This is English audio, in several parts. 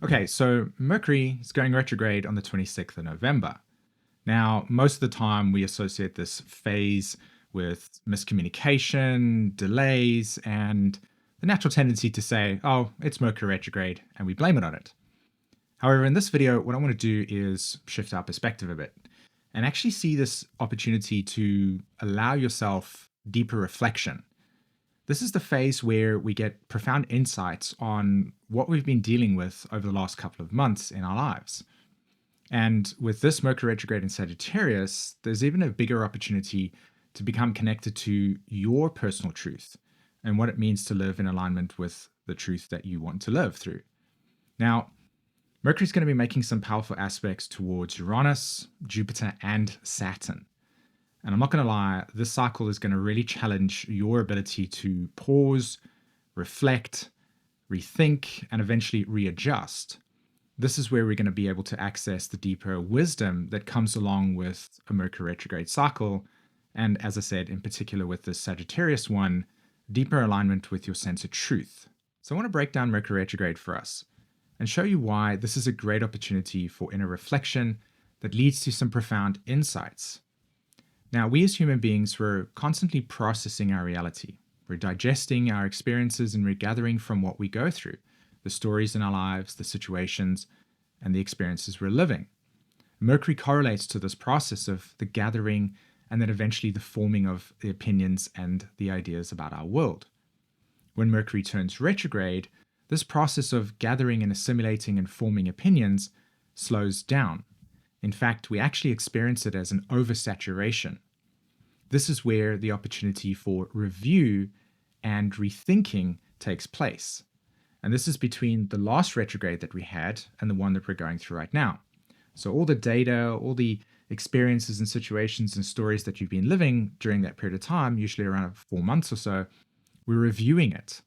Okay, so Mercury is going retrograde on the 26th of November. Now, most of the time we associate this phase with miscommunication, delays, and the natural tendency to say, oh, it's Mercury retrograde, and we blame it on it. However, in this video, what I want to do is shift our perspective a bit and actually see this opportunity to allow yourself deeper reflection. This is the phase where we get profound insights on what we've been dealing with over the last couple of months in our lives. And with this Mercury retrograde in Sagittarius, there's even a bigger opportunity to become connected to your personal truth and what it means to live in alignment with the truth that you want to live through. Now, Mercury's going to be making some powerful aspects towards Uranus, Jupiter, and Saturn. And I'm not going to lie, this cycle is going to really challenge your ability to pause, reflect, rethink, and eventually readjust. This is where we're going to be able to access the deeper wisdom that comes along with a Mercury retrograde cycle. And as I said, in particular with the Sagittarius one, deeper alignment with your sense of truth. So I want to break down Mercury retrograde for us and show you why this is a great opportunity for inner reflection that leads to some profound insights. Now, we as human beings, we're constantly processing our reality. We're digesting our experiences and we're gathering from what we go through, the stories in our lives, the situations, and the experiences we're living. Mercury correlates to this process of the gathering and then eventually the forming of the opinions and the ideas about our world. When Mercury turns retrograde, this process of gathering and assimilating and forming opinions slows down. In fact, we actually experience it as an oversaturation. This is where the opportunity for review and rethinking takes place. And this is between the last retrograde that we had and the one that we're going through right now. So all the data, all the experiences and situations and stories that you've been living during that period of time, usually around 4 months or so, we're reviewing it.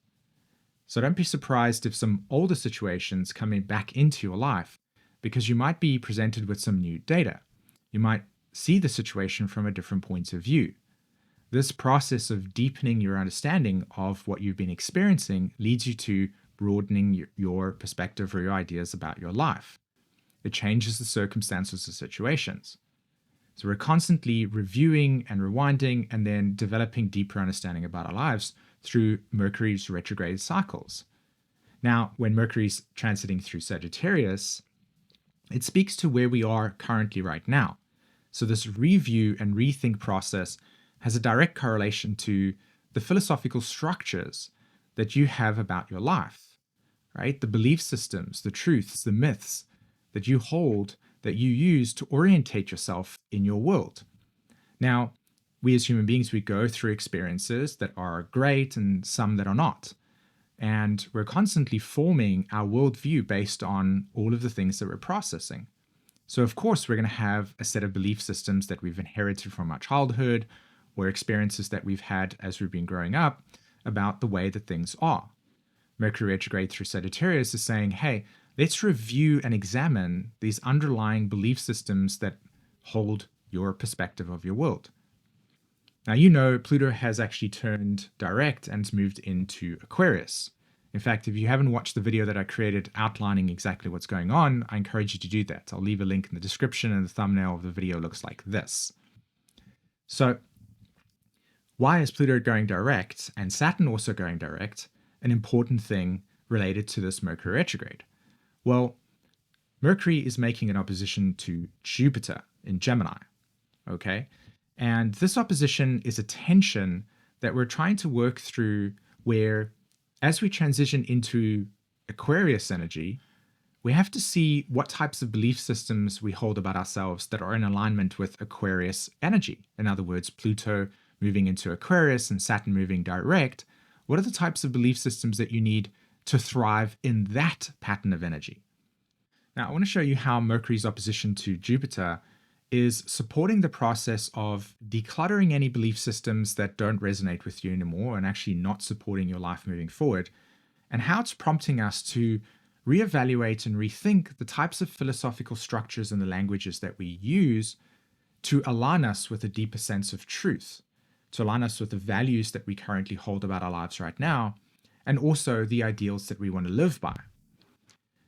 So don't be surprised if some older situations coming back into your life, because you might be presented with some new data. You might see the situation from a different point of view. This process of deepening your understanding of what you've been experiencing leads you to broadening your perspective or your ideas about your life. It changes the circumstances or situations. So we're constantly reviewing and rewinding and then developing deeper understanding about our lives through Mercury's retrograde cycles. Now, when Mercury's transiting through Sagittarius, it speaks to where we are currently right now. So this review and rethink process has a direct correlation to the philosophical structures that you have about your life, right? The belief systems, the truths, the myths that you hold, that you use to orientate yourself in your world. Now, we as human beings, we go through experiences that are great and some that are not. And we're constantly forming our worldview based on all of the things that we're processing. So of course, we're going to have a set of belief systems that we've inherited from our childhood or experiences that we've had as we've been growing up about the way that things are. Mercury retrograde through Sagittarius is saying, hey, let's review and examine these underlying belief systems that hold your perspective of your world. Now, you know, Pluto has actually turned direct and moved into Aquarius. In fact, if you haven't watched the video that I created outlining exactly what's going on, I encourage you to do that. I'll leave a link in the description, and the thumbnail of the video looks like this. So why is Pluto going direct and Saturn also going direct an important thing related to this Mercury retrograde? Well, Mercury is making an opposition to Jupiter in Gemini, okay? And this opposition is a tension that we're trying to work through where, as we transition into Aquarius energy, we have to see what types of belief systems we hold about ourselves that are in alignment with Aquarius energy. In other words, Pluto moving into Aquarius and Saturn moving direct. What are the types of belief systems that you need to thrive in that pattern of energy? Now, I want to show you how Mercury's opposition to Jupiter is supporting the process of decluttering any belief systems that don't resonate with you anymore and actually not supporting your life moving forward, and how it's prompting us to reevaluate and rethink the types of philosophical structures and the languages that we use to align us with a deeper sense of truth, to align us with the values that we currently hold about our lives right now, and also the ideals that we want to live by.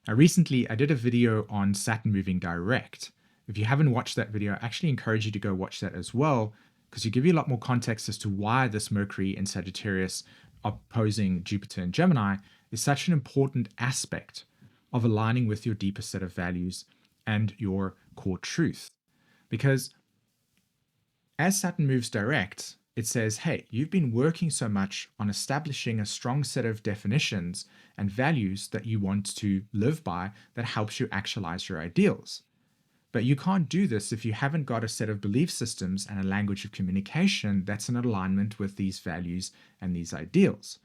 Now, recently, I did a video on Saturn moving direct. If you haven't watched that video, I actually encourage you to go watch that as well, because you give you a lot more context as to why this Mercury in Sagittarius opposing Jupiter and Gemini is such an important aspect of aligning with your deeper set of values and your core truth. Because as Saturn moves direct, it says, hey, you've been working so much on establishing a strong set of definitions and values that you want to live by that helps you actualize your ideals. But you can't do this if you haven't got a set of belief systems and a language of communication that's in alignment with these values and these ideals.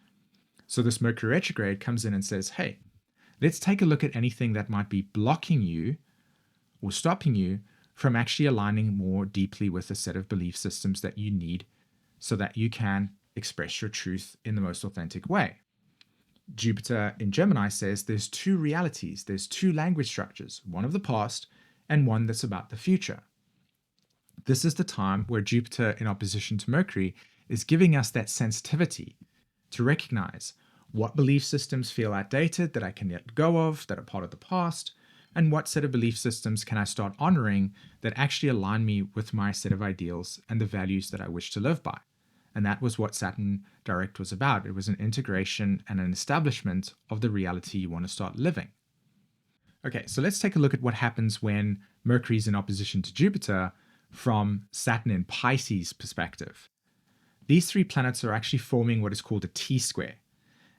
So this Mercury retrograde comes in and says, hey, let's take a look at anything that might be blocking you or stopping you from actually aligning more deeply with a set of belief systems that you need so that you can express your truth in the most authentic way. Jupiter in Gemini says there's two realities, there's two language structures, one of the past and one that's about the future. This is the time where Jupiter in opposition to Mercury is giving us that sensitivity to recognize what belief systems feel outdated that I can let go of, that are part of the past, and what set of belief systems can I start honoring that actually align me with my set of ideals and the values that I wish to live by. And that was what Saturn direct was about. It was an integration and an establishment of the reality you want to start living. Okay, so let's take a look at what happens when Mercury is in opposition to Jupiter from Saturn in Pisces perspective. These three planets are actually forming what is called a T-square.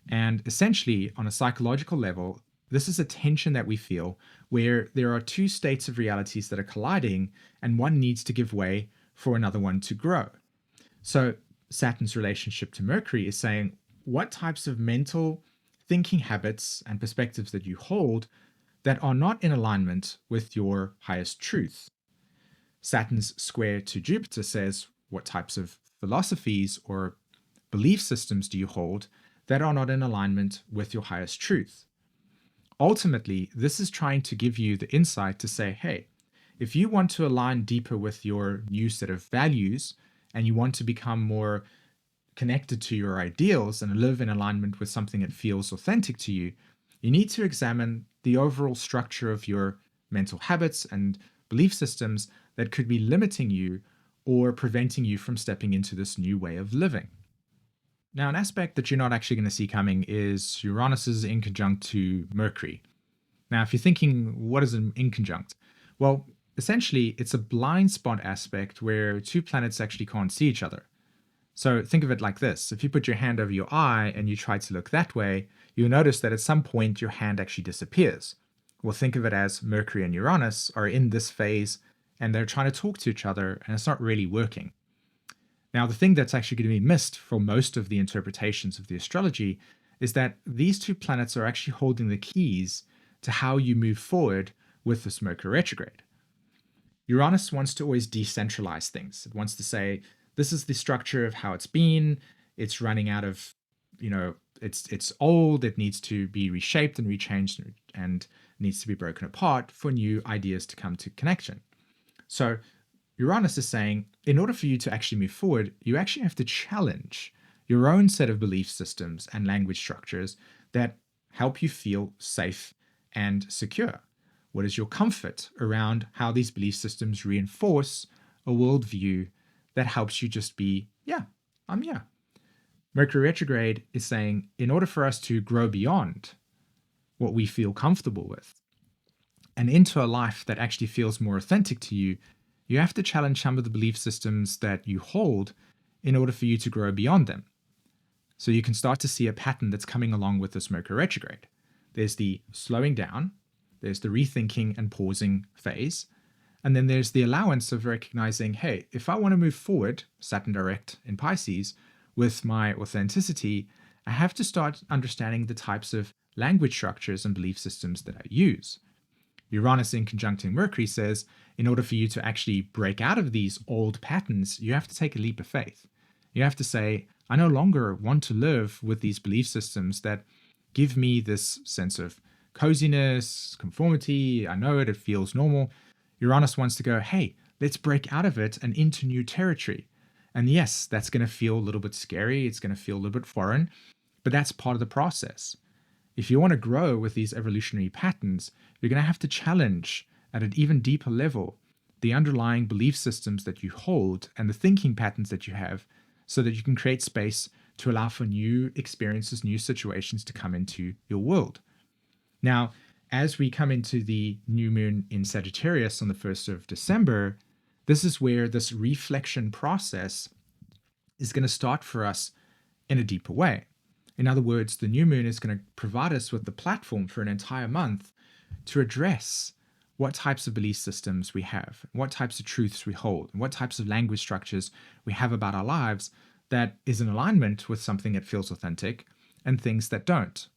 And essentially, on a psychological level, this is a tension that we feel where there are two states of realities that are colliding and one needs to give way for another one to grow. So Saturn's relationship to Mercury is saying what types of mental thinking habits and perspectives that you hold that are not in alignment with your highest truth. Saturn's square to Jupiter says what types of philosophies or belief systems do you hold that are not in alignment with your highest truth. Ultimately, this is trying to give you the insight to say, hey, if you want to align deeper with your new set of values and you want to become more connected to your ideals and live in alignment with something that feels authentic to you, you need to examine the overall structure of your mental habits and belief systems that could be limiting you or preventing you from stepping into this new way of living. Now, an aspect that you're not actually going to see coming is Uranus's inconjunct to Mercury. Now, if you're thinking, what is an inconjunct? Well, essentially, it's a blind spot aspect where two planets actually can't see each other. So think of it like this. If you put your hand over your eye and you try to look that way, you'll notice that at some point your hand actually disappears. Well, think of it as Mercury and Uranus are in this phase and they're trying to talk to each other and it's not really working. Now, the thing that's actually going to be missed for most of the interpretations of the astrology is that these two planets are actually holding the keys to how you move forward with this Mercury retrograde. Uranus wants to always decentralize things. It wants to say, this is the structure of how it's been. It's running out of, it's old. It needs to be reshaped and rechanged and needs to be broken apart for new ideas to come to connection. So Uranus is saying, in order for you to actually move forward, you actually have to challenge your own set of belief systems and language structures that help you feel safe and secure. What is your comfort around how these belief systems reinforce a worldview that helps you just be, I'm here. Mercury retrograde is saying, in order for us to grow beyond what we feel comfortable with and into a life that actually feels more authentic to you, you have to challenge some of the belief systems that you hold in order for you to grow beyond them. So you can start to see a pattern that's coming along with this Mercury retrograde. There's the slowing down, there's the rethinking and pausing phase, and then there's the allowance of recognizing, hey, if I want to move forward, Saturn direct in Pisces, with my authenticity, I have to start understanding the types of language structures and belief systems that I use. Uranus in conjuncting Mercury says, in order for you to actually break out of these old patterns, you have to take a leap of faith. You have to say, I no longer want to live with these belief systems that give me this sense of coziness, conformity. I know it feels normal. Uranus wants to go, hey, let's break out of it and into new territory. And yes, that's going to feel a little bit scary. It's going to feel a little bit foreign, but that's part of the process. If you want to grow with these evolutionary patterns, you're going to have to challenge at an even deeper level the underlying belief systems that you hold and the thinking patterns that you have so that you can create space to allow for new experiences, new situations to come into your world. Now, as we come into the new moon in Sagittarius on the 1st of December, this is where this reflection process is going to start for us in a deeper way. In other words, the new moon is going to provide us with the platform for an entire month to address what types of belief systems we have, what types of truths we hold, and what types of language structures we have about our lives that is in alignment with something that feels authentic and things that don't.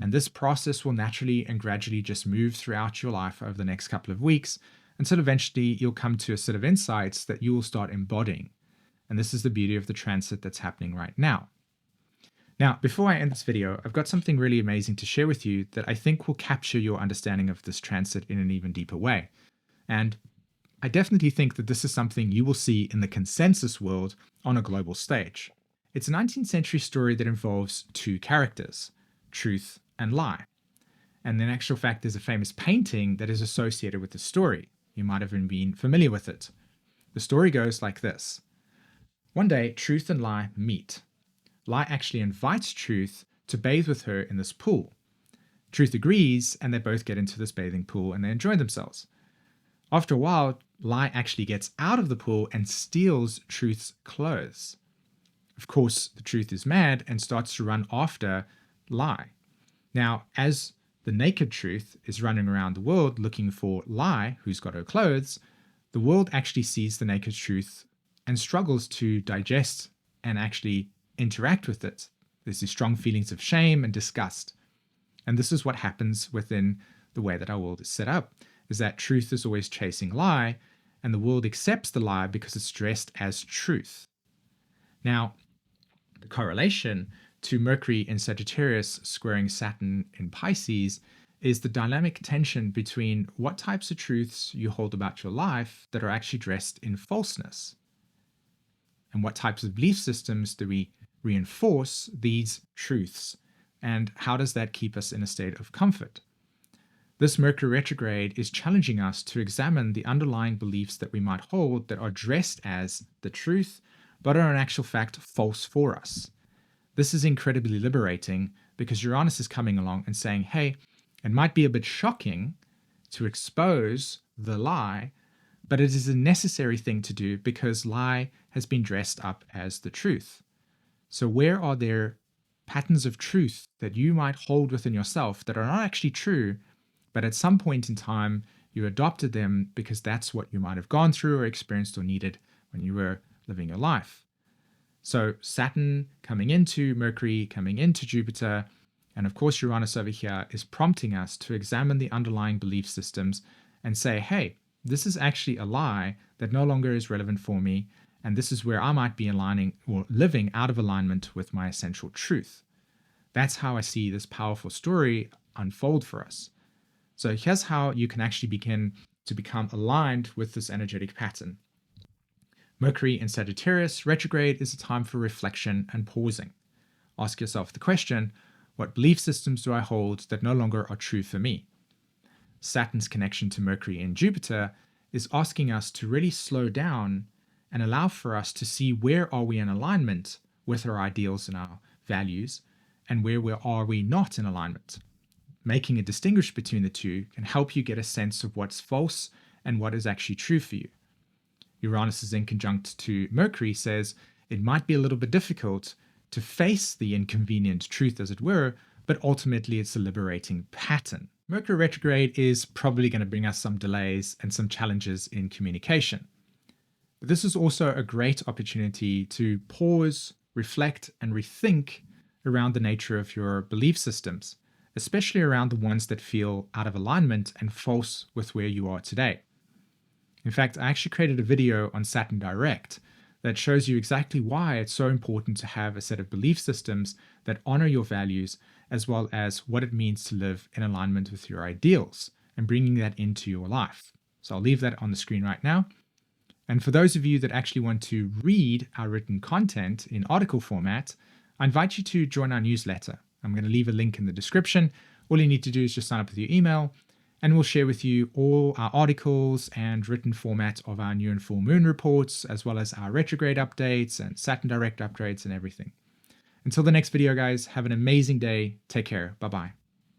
And this process will naturally and gradually just move throughout your life over the next couple of weeks until eventually you'll come to a set of insights that you will start embodying. And this is the beauty of the transit that's happening right now. Now, before I end this video, I've got something really amazing to share with you that I think will capture your understanding of this transit in an even deeper way. And I definitely think that this is something you will see in the consensus world on a global stage. It's a 19th century story that involves two characters, truth and lie. And in actual fact, there's a famous painting that is associated with the story. You might have even been familiar with it. The story goes like this. One day, truth and lie meet. Lie actually invites Truth to bathe with her in this pool. Truth agrees, and they both get into this bathing pool and they enjoy themselves. After a while, Lie actually gets out of the pool and steals Truth's clothes. Of course, the Truth is mad and starts to run after Lie. Now, as the naked Truth is running around the world looking for Lie, who's got her clothes, the world actually sees the naked Truth and struggles to digest and actually interact with it. There's these strong feelings of shame and disgust. And this is what happens within the way that our world is set up, is that truth is always chasing lie, and the world accepts the lie because it's dressed as truth. Now, the correlation to Mercury in Sagittarius squaring Saturn in Pisces is the dynamic tension between what types of truths you hold about your life that are actually dressed in falseness, and what types of belief systems do we reinforce these truths, and how does that keep us in a state of comfort? This Mercury retrograde is challenging us to examine the underlying beliefs that we might hold that are dressed as the truth, but are in actual fact false for us. This is incredibly liberating because Uranus is coming along and saying, hey, it might be a bit shocking to expose the lie, but it is a necessary thing to do because lie has been dressed up as the truth. So where are there patterns of truth that you might hold within yourself that are not actually true, but at some point in time you adopted them because that's what you might have gone through or experienced or needed when you were living your life? So Saturn coming into Mercury, coming into Jupiter, and of course Uranus over here is prompting us to examine the underlying belief systems and say, hey, this is actually a lie that no longer is relevant for me, and this is where I might be aligning or living out of alignment with my essential truth. That's how I see this powerful story unfold for us. So here's how you can actually begin to become aligned with this energetic pattern. Mercury in Sagittarius retrograde is a time for reflection and pausing. Ask yourself the question, what belief systems do I hold that no longer are true for me? Saturn's connection to Mercury and Jupiter is asking us to really slow down and allow for us to see where are we in alignment with our ideals and our values, and where are we not in alignment. Making a distinguish between the two can help you get a sense of what's false and what is actually true for you. Uranus' inconjunct to Mercury says it might be a little bit difficult to face the inconvenient truth, as it were, but ultimately it's a liberating pattern. Mercury retrograde is probably going to bring us some delays and some challenges in communication. But this is also a great opportunity to pause, reflect, and rethink around the nature of your belief systems, especially around the ones that feel out of alignment and false with where you are today. In fact, I actually created a video on Saturn Direct that shows you exactly why it's so important to have a set of belief systems that honor your values, as well as what it means to live in alignment with your ideals and bringing that into your life. So I'll leave that on the screen right now. And for those of you that actually want to read our written content in article format, I invite you to join our newsletter. I'm going to leave a link in the description. All you need to do is just sign up with your email, and we'll share with you all our articles and written format of our new and full moon reports, as well as our retrograde updates and Saturn direct upgrades and everything. Until the next video, guys, have an amazing day. Take care. Bye-bye.